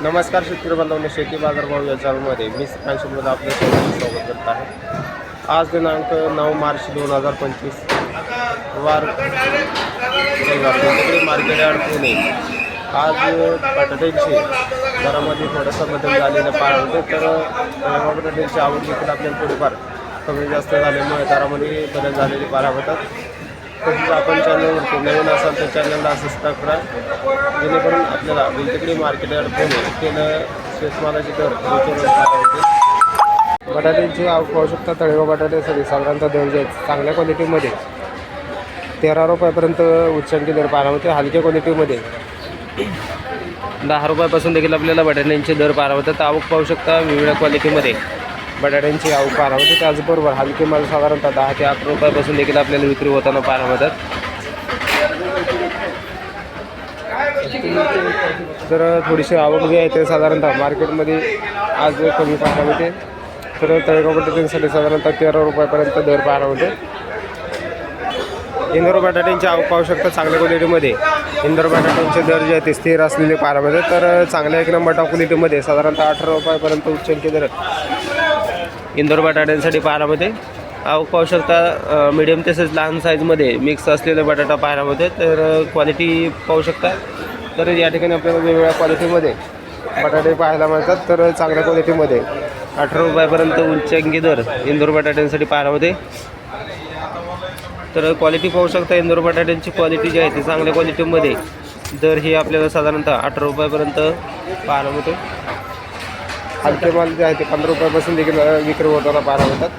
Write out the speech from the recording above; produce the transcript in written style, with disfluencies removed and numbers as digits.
नमस्कार शेतकरी बांधवांनो, शेती बाजारभाव या चॅनलमध्ये मी श्रीकांत आपलं स्वागत करत आहे. आज दिनांक 9 मार्च 2025 वार तुमच्याकडे मार्केट यार्ड पुणे. आज बटाट्याची दरामध्ये थोडासा बदल झालेला पाहिजे, तर बटाट्याची आवक देखील आपल्याला थोडीफार कमी जास्त झाल्यामुळे दरामध्ये बदल झालेले पाहायला होतात. तसेच आपण चॅनलवरती नवीन असाल तर चॅनलला सबस्क्राईब करा, जेणेकरून आपल्याला तुमच्याकडे मार्केट यार्ड पुणे केलं शेतमालाचे दर होते. बटाट्यांची आवक पाहू शकता. तळेगाव बटाट्यासाठी साधारणतः दर चांगल्या क्वालिटीमध्ये 13 रुपयापर्यंत उच्चांकी दर पाहायला होते. हलक्या क्वालिटीमध्ये 10 रुपयापासून देखील आपल्याला बटाट्यांचे दर पाहायला होतात. आवक पाहू शकता. वेगवेगळ्या क्वालिटीमध्ये बटाट्यांची आवक पाहायला होते. त्याचबरोबर हलके माल साधारणतः 10 ते 8 रुपयापासून देखील आपल्याला विक्री होताना पाहायला होतात. तर थोडीशी आवक जी आहे ते साधारणतः मार्केटमध्ये आज कमी पाहायला होते. तर तळेगाव बटाट्यांसाठी साधारणतः 13 रुपयापर्यंत दर पाहायला होते. इंदोर बटाट्यांची आवक पाहू शकता. चांगल्या क्वालिटीमध्ये इंदोर बटाट्यांचे दर जे आहेत ते स्थिर असलेले पाहायला मिळतात. तर चांगल्या 1 नंबर टॉप क्वालिटीमध्ये साधारणतः 18 रुपयापर्यंत उच्चांकी दर इंदोर बटाट्यांसाठी पाहायला मिळते. आवक पाहू शकता. मीडियम तसेच लहान साईजमध्ये मिक्स असलेले बटाटा पाहायला मिळते. तर क्वालिटी पाहू शकता. तर या ठिकाणी आपल्याला वेगवेगळ्या क्वालिटीमध्ये बटाटे पाहायला मिळतात. तर चांगल्या क्वालिटीमध्ये 18 रुपयापर्यंत उच्चांकी दर इंदोर बटाट्यांसाठी पाहायला मिळते. तर क्वालिटी पाहू शकता. इंदोर बटाट्यांची क्वालिटी जी आहे ती चांगल्या क्वालिटीमध्ये दर ही आपल्याला साधारणतः 18 रुपयापर्यंत पाहायला मिळते. हलके माल जे आहे ते 15 रुपयापासून देखील विक्री होताना पाहायला मिळतात.